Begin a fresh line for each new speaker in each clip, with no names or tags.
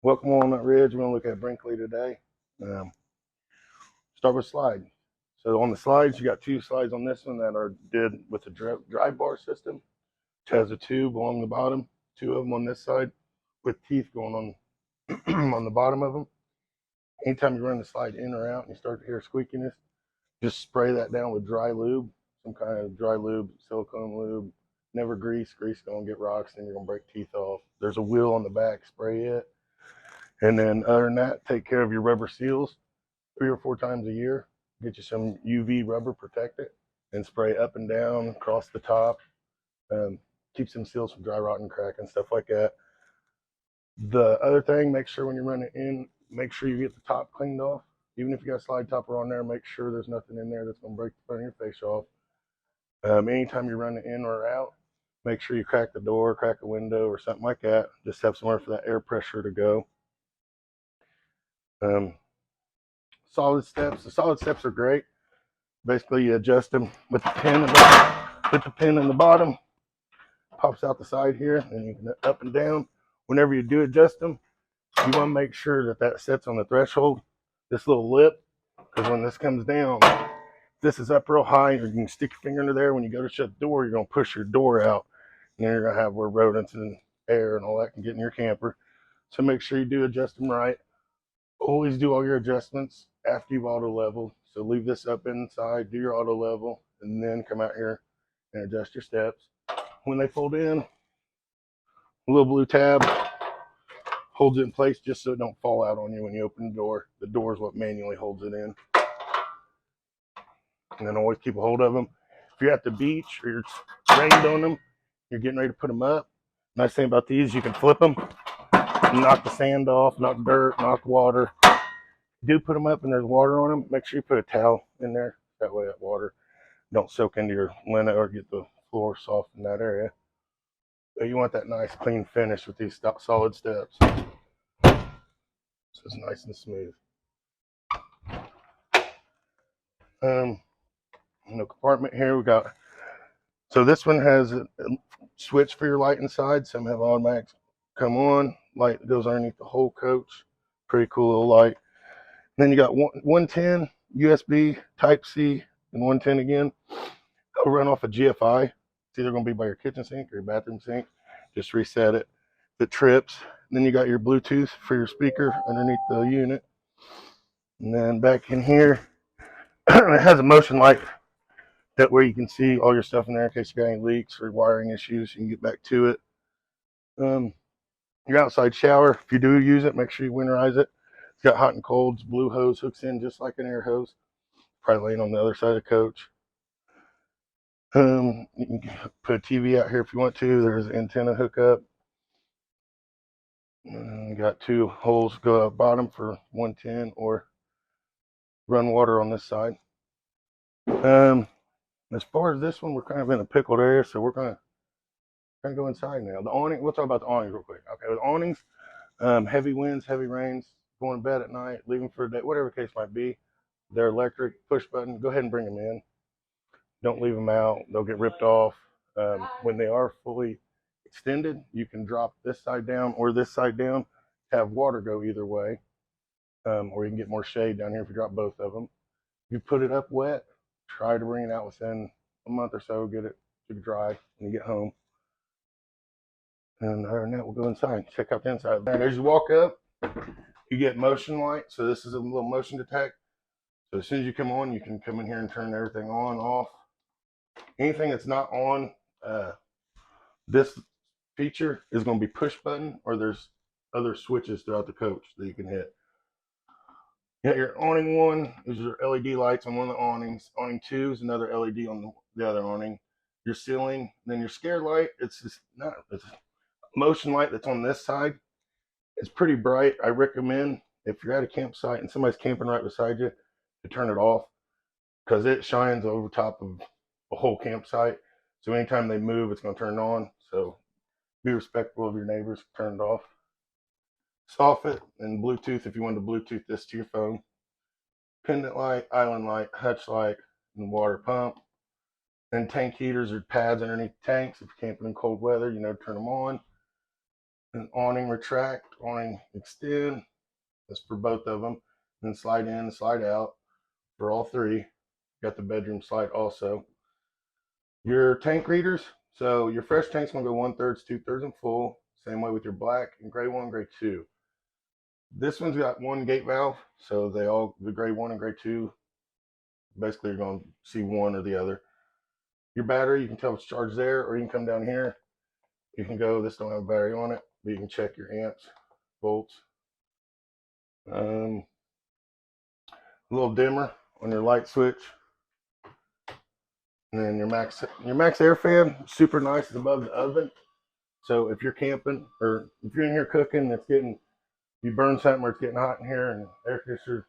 Welcome on that ridge. We're going to look at Brinkley today. Um, Start with slide. So on the slides, you got two slides on this one that are did with the drive bar system, which has a tube along the bottom, two of them on this side with teeth going on on the bottom of them. Anytime you run the slide in or out and you start to hear squeakiness, just spray that down with dry lube, some kind of dry lube, silicone lube. Never grease. Grease going to get rocks and you're going to break teeth off. There's a wheel on the back. Spray it. And then other than that, take care of your rubber seals 3 or 4 times a year. Get you some UV rubber, protect it, and spray up and down, across the top. Keeps them seals from dry rot and crack and stuff like that. The other thing, make sure when you run it in, make sure you get the top cleaned off. Even if you got a slide topper on there, make sure there's nothing in there that's going to break the front of your face off. Anytime you run it in or out, make sure you crack the door, crack a window, or something like that. Just have somewhere for that air pressure to go. Solid steps. The solid steps are great. Basically, you adjust them with the pin in the bottom. Pops out the side here, and you can up and down. Whenever you do adjust them, you want to make sure that that sets on the threshold, this little lip, because when this comes down, this is up real high, you can stick your finger into there. When you go to shut the door, you're going to push your door out, and then you're going to have where rodents and air and all that can get in your camper. So make sure you do adjust them right. Always do all your adjustments after you've auto leveled. So leave this up inside, do your auto level, and then come out here and adjust your steps. When they fold in, a little blue tab holds it in place just so it don't fall out on you when you open the door. The door is what manually holds it in. And then always keep a hold of them. If you're at the beach or it's rained on them, you're getting ready to put them up. Nice thing about these, you can flip them, knock the sand off, knock dirt, knock water. Do put them up and there's water on them, make sure you put a towel in there. That way that water don't soak into your linen or get the floor soft in that area. So you want that nice clean finish with these solid steps. So it's nice and smooth. In the compartment here we got, so this one has a switch for your light inside. Some have automatics come on, light goes underneath the whole coach. Pretty cool little light. And then you got 110 USB Type C and 110 again. They'll run off a GFI. It's either going to be by your kitchen sink or your bathroom sink. Just reset it. The trips. And then you got your Bluetooth for your speaker underneath the unit. And then back in here, it has a motion light that way you can see all your stuff in there in case you got any leaks or wiring issues. You can get back to it. Your outside shower, if you do use it, make sure you winterize it. It's got hot and colds. Blue hose hooks in just like an air hose. Probably laying on the other side of the coach. You can put a TV out here if you want to. There's an antenna hookup. You got 2 holes go up bottom for 110 or run water on this side. As far as this one, we're kind of in a pickled area, so we're gonna go inside now. The awning. We'll talk about the awnings real quick. Okay, with awnings, heavy winds, heavy rains, going to bed at night, leaving for a day, whatever the case might be. They're electric, push button. Go ahead and bring them in. Don't leave them out. They'll get ripped off. When they are fully extended, you can drop this side down or this side down. Have water go either way, or you can get more shade down here if you drop both of them. If you put it up wet, try to bring it out within a month or so. Get it to dry when you get home. And other than that, we'll go inside. Check out the inside. And as you walk up, you get motion light. So this is a little motion detect. So as soon as you come on, you can come in here and turn everything on, off. Anything that's not on this feature is going to be push button, or there's other switches throughout the coach that you can hit. You got your awning one is your LED lights on one of the awnings. Awning 2 is another LED on the other awning. Your ceiling, then your scare light. It's a motion light that's on this side. It's pretty bright. I recommend if you're at a campsite and somebody's camping right beside you to turn it off, because it shines over top of a whole campsite. So anytime they move, it's going to turn on. So be respectful of your neighbors. Turn it off. Soffit and Bluetooth if you want to Bluetooth this to your phone. Pendant light, island light, hutch light, and water pump. And tank heaters or pads underneath tanks. If you're camping in cold weather, turn them on. An awning retract, awning extend. That's for both of them. Then slide in and slide out for all three. Got the bedroom slide also. Your tank readers. So your fresh tank's gonna go 1/3, 2/3, and full. Same way with your black and gray one, gray two. This one's got one gate valve, so the gray one and gray two, basically you're gonna see one or the other. Your battery, you can tell it's charged there, or you can come down here. You can go, this don't have a battery on it, but you can check your amps, volts. A little dimmer on your light switch. And then your max air fan, super nice, it's above the oven. So if you're camping or if you're in here cooking, you burn something or it's getting hot in here and the air conditioner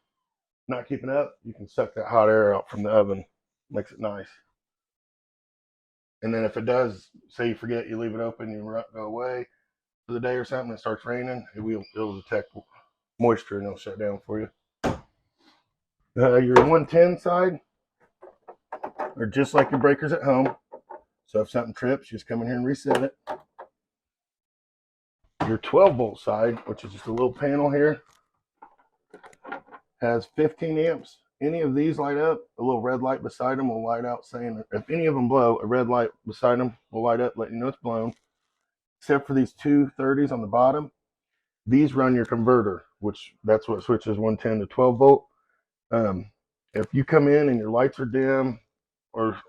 not keeping up, you can suck that hot air out from the oven. Makes it nice. And then if it does, say you forget, you leave it open, you go away for the day or something, it starts raining, it'll detect moisture and it'll shut down for you. Your 110 side are just like your breakers at home. So if something trips, just come in here and reset it. Your 12-volt side, which is just a little panel here, has 15 amps. Any of these light up, a little red light beside them will light out saying, if any of them blow, a red light beside them will light up, letting you know it's blown. Except for these two 30s on the bottom. These run your converter, that's what switches 110 to 12 volt. If you come in and your lights are dim, or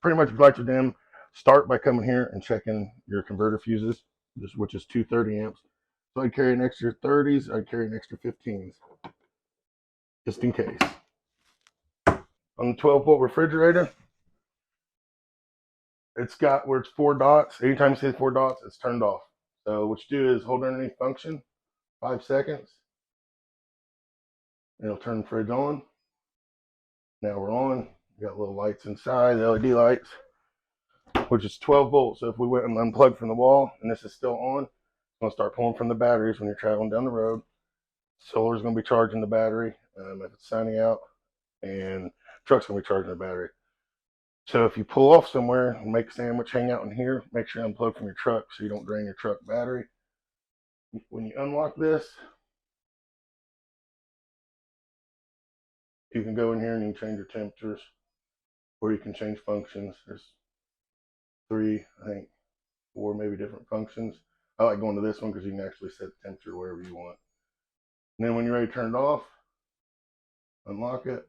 pretty much if lights are dim, start by coming here and checking your converter fuses, which is 230 amps. So I'd carry an extra 30s, I'd carry an extra 15s, just in case. On the 12-volt refrigerator, it's got where it's 4 dots. Anytime you see 4 dots, it's turned off. So what you do is hold underneath function, 5 seconds. It'll turn the fridge on. Now we're on. We got little lights inside, the LED lights, which is 12 volts. So if we went and unplugged from the wall and this is still on, it's going to start pulling from the batteries when you're traveling down the road. Solar's going to be charging the battery if it's sunny out, and truck's going to be charging the battery. So if you pull off somewhere and make a sandwich, hang out in here, make sure you unplug from your truck so you don't drain your truck battery. When you unlock this, you can go in here and you can change your temperatures, or you can change functions. There's 3, I think 4 maybe different functions. I like going to this one because you can actually set the temperature wherever you want. And then when you're ready to turn it off, unlock it.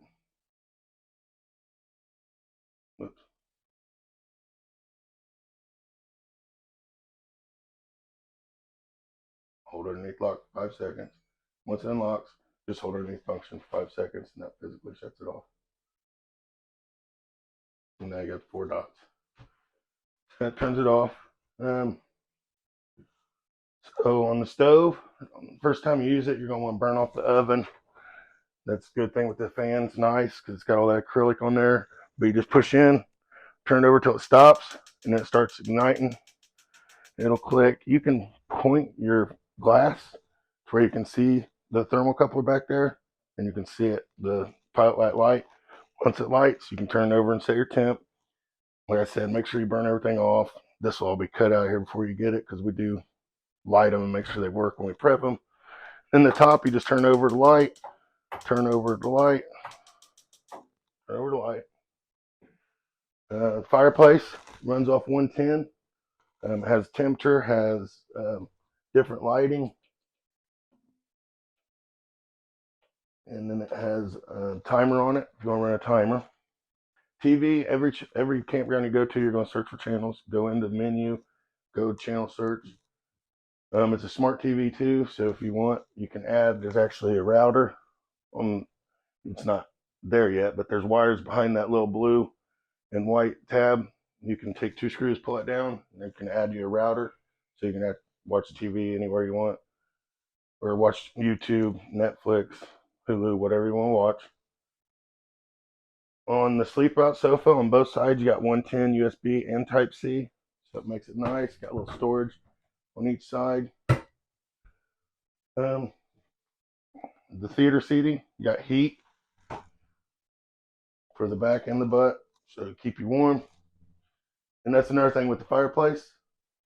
Oops. Hold underneath lock for 5 seconds. Once it unlocks, just hold underneath function for 5 seconds and that physically shuts it off. And now you got 4 dots. That turns it off. So on the stove, first time you use it, you're going to want to burn off the oven. That's a good thing with the fan. It's nice because it's got all that acrylic on there. But you just push in, turn it over till it stops, and then it starts igniting. It'll click. You can point your glass to where you can see the thermocouple back there, and you can see it, the pilot light. Once it lights, you can turn it over and set your temp. Like I said, make sure you burn everything off. This will all be cut out here before you get it because we do light them and make sure they work when we prep them. In the top, you just turn over the light, turn over the light, turn over the light. Fireplace runs off 110. Has temperature, has different lighting, and then it has a timer on it. If you want to run a timer. TV, every campground you go to, you're going to search for channels. Go into the menu, go channel search. It's a smart TV too, so if you want, you can add. There's actually a router. It's not there yet, but there's wires behind that little blue and white tab. You can take 2 screws, pull it down, and it can add you a router, so you can watch TV anywhere you want, or watch YouTube, Netflix, Hulu, whatever you want to watch. On the sleep out sofa, on both sides, you got 110 USB and Type-C, so it makes it nice. Got a little storage on each side. The theater seating, you got heat for the back and the butt, so to keep you warm. And that's another thing with the fireplace.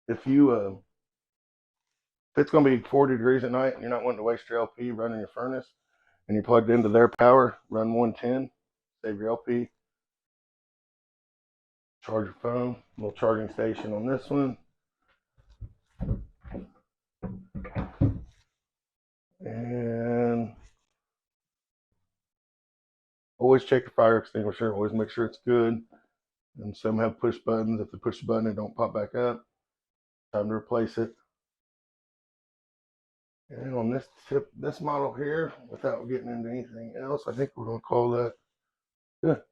If you If it's going to be 40 degrees at night and you're not wanting to waste your LP running your furnace, and you plugged into their power, run 110, save your LP, charge your phone, little charging station on this one. And always check your fire extinguisher, always make sure it's good. And some have push buttons. If they push the button, it don't pop back up. Time to replace it. And on this tip, this model here, without getting into anything else, I think we're going to call that good.